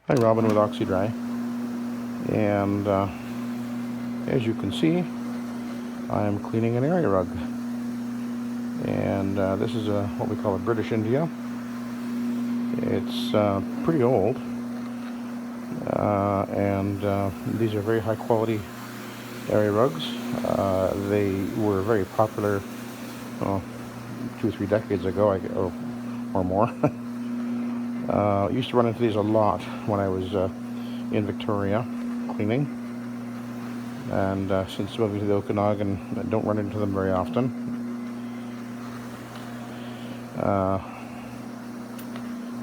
Hi, Robin with Oxy-Dry, and as you can see, I am cleaning an area rug, and this is what we call a British India. It's pretty old, and these are very high quality area rugs. They were very popular 2 or 3 decades ago, or more. I used to run into these a lot when I was in Victoria cleaning, and since moving to the Okanagan, I don't run into them very often.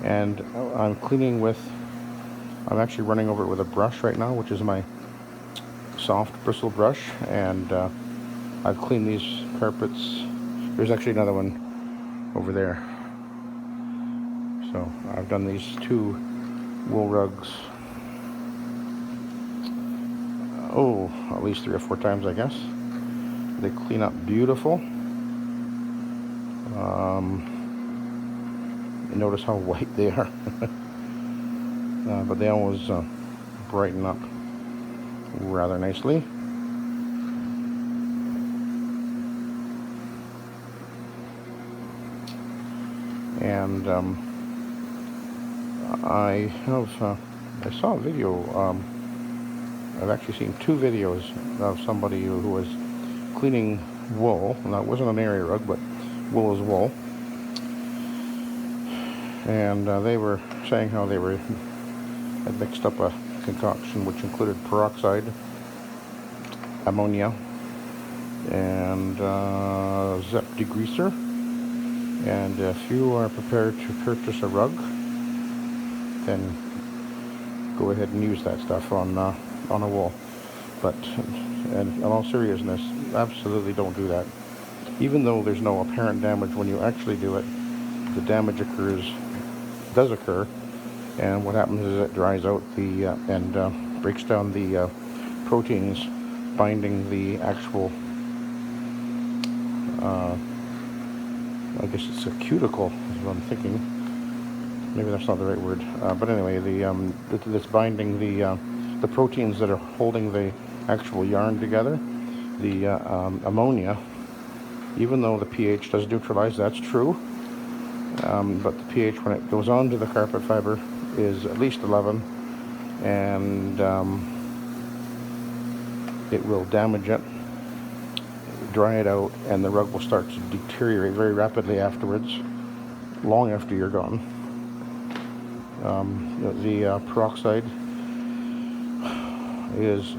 And I'm actually running over it with a brush right now, which is my soft bristle brush, and I've cleaned these carpets. There's actually another one over there. So I've done these 2 wool rugs, at least 3 or 4 times, I guess. They clean up beautiful. Notice how white they are. But they always brighten up rather nicely. And I saw a video. I've actually seen 2 videos of somebody who was cleaning wool. Now, it wasn't an area rug, but wool is wool. And they were saying how they had mixed up a concoction which included peroxide, ammonia, and ZEP degreaser. And if you are prepared to purchase a rug, then go ahead and use that stuff on a wool. But in all seriousness, absolutely don't do that. Even though there's no apparent damage when you actually do it, the damage does occur, and what happens is it dries out and breaks down the proteins binding the actual, I guess it's a cuticle is what I'm thinking. Maybe that's not the right word, but anyway, that's binding the proteins that are holding the actual yarn together. The ammonia, even though the pH does neutralize, that's true, but the pH when it goes onto the carpet fiber is at least 11, and it will damage it, dry it out, and the rug will start to deteriorate very rapidly afterwards, long after you're gone. The peroxide is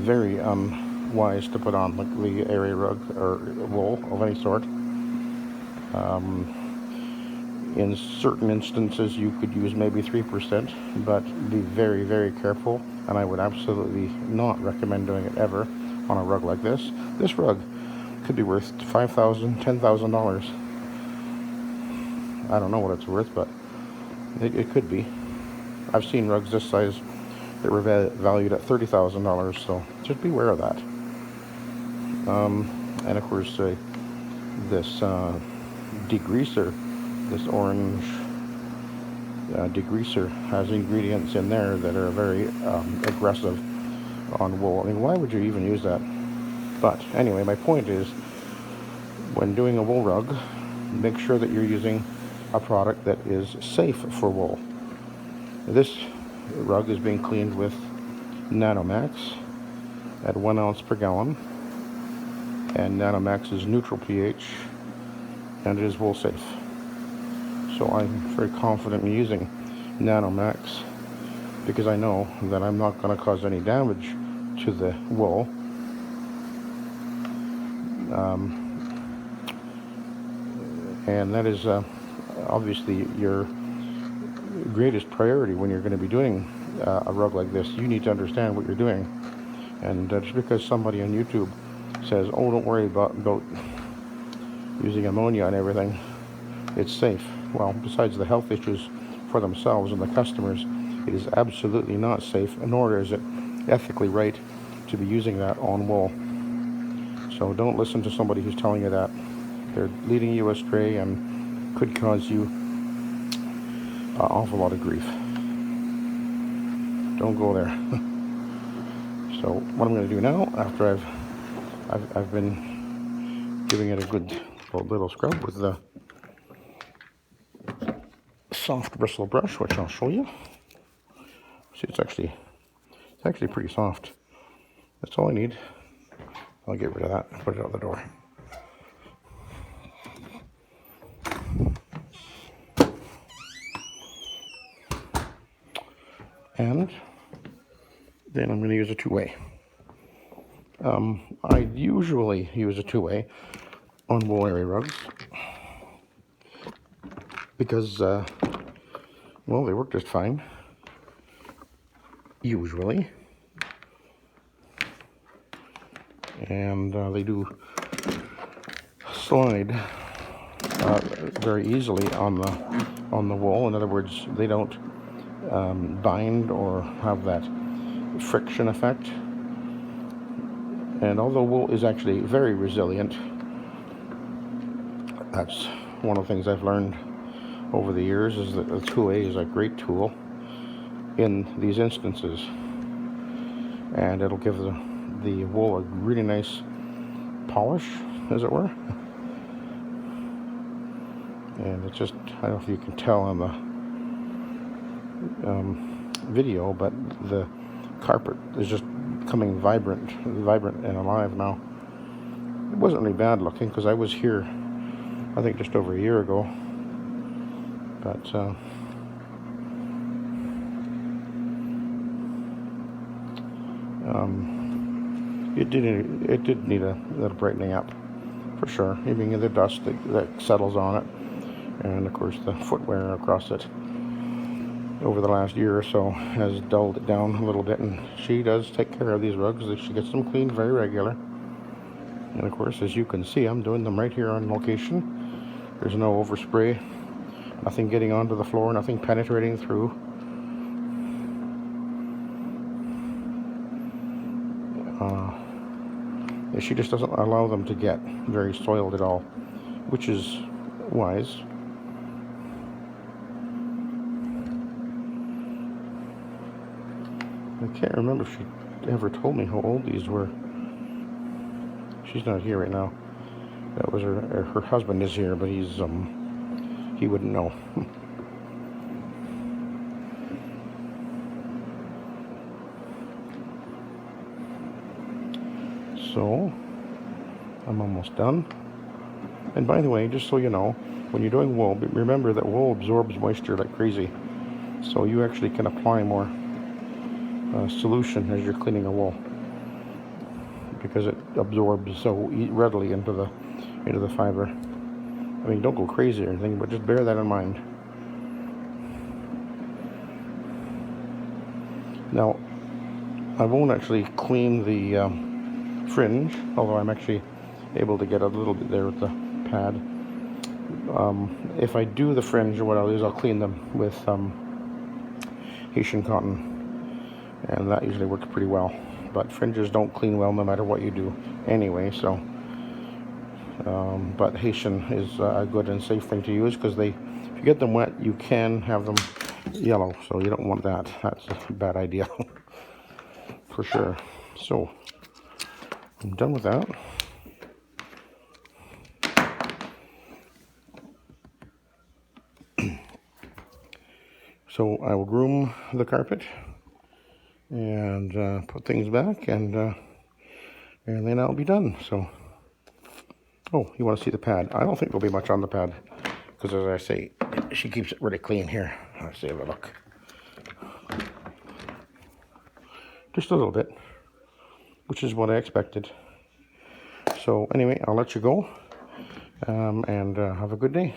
very unwise to put on the area rug or wool of any sort. In certain instances you could use maybe 3%, but be very, very careful, and I would absolutely not recommend doing it ever on a rug like this. This rug could be worth $5,000, $10,000. I don't know what it's worth, but it could be. I've seen rugs this size that were valued at $30,000, so just beware of that. And of course, this degreaser, this orange degreaser, has ingredients in there that are very aggressive on wool. I mean, why would you even use that? But anyway, my point is, when doing a wool rug, make sure that you're using a product that is safe for wool. This rug is being cleaned with NanoMAAX at 1 ounce per gallon, and NanoMAAX is neutral pH, and it is wool safe. So I'm very confident in using NanoMAAX because I know that I'm not going to cause any damage to the wool. And that is obviously your greatest priority when you're going to be doing a rug like this. You need to understand what you're doing. And just because somebody on YouTube says, oh, don't worry about using ammonia and everything, it's safe. Well, besides the health issues for themselves and the customers, it is absolutely not safe, nor is it ethically right to be using that on wool. So don't listen to somebody who's telling you that. They're leading you astray and could cause you an awful lot of grief. Don't go there. So what I'm going to do now, after I've been giving it a good little scrub with the soft bristle brush, which I'll show you. See, it's actually pretty soft. That's all I need. I'll get rid of that and put it out the door. And then I'm going to use a Tuway. I usually use a Tuway on wool area rugs because, well, they work just fine, usually. And they do slide very easily on the wool. In other words, they don't bind or have that friction effect. And although wool is actually very resilient, that's one of the things I've learned over the years, is that the Tuway is a great tool in these instances, and it'll give the wool a really nice polish, as it were. And it's just, I don't know if you can tell on the video, but the carpet is just becoming vibrant and alive now. It wasn't really bad looking because I was here, I think, just over a year ago, but it did need a little brightening up, for sure. Even the dust that settles on it, and of course the footwear across it over the last year or so has dulled it down a little bit. And she does take care of these rugs. She gets them cleaned very regular. And of course, as you can see, I'm doing them right here on location. There's no overspray, nothing getting onto the floor, nothing penetrating through. She just doesn't allow them to get very soiled at all, which is wise. I can't remember if she ever told me how old these were. She's not here right now. That was her husband is here, but he wouldn't know. So I'm almost done. And by the way, just so you know, when you're doing wool, remember that wool absorbs moisture like crazy. So you actually can apply more solution as you're cleaning a wool, because it absorbs so readily into the fiber. I mean, don't go crazy or anything, but just bear that in mind. Now, I won't actually clean the fringe, although I'm actually able to get a little bit there with the pad. If I do the fringe, what I'll do is I'll clean them with Haitian cotton, and that usually works pretty well. But fringes don't clean well no matter what you do anyway, so but Haitian is a good and safe thing to use, because if you get them wet, you can have them yellow, so you don't want that. That's a bad idea for sure. So I'm done with that. So I will groom the carpet and put things back, and then I'll be done. So, oh, you want to see the pad? I don't think there'll be much on the pad, because as I say, she keeps it really clean here. Let's have a look. Just a little bit, which is what I expected. So anyway, I'll let you go, and have a good day.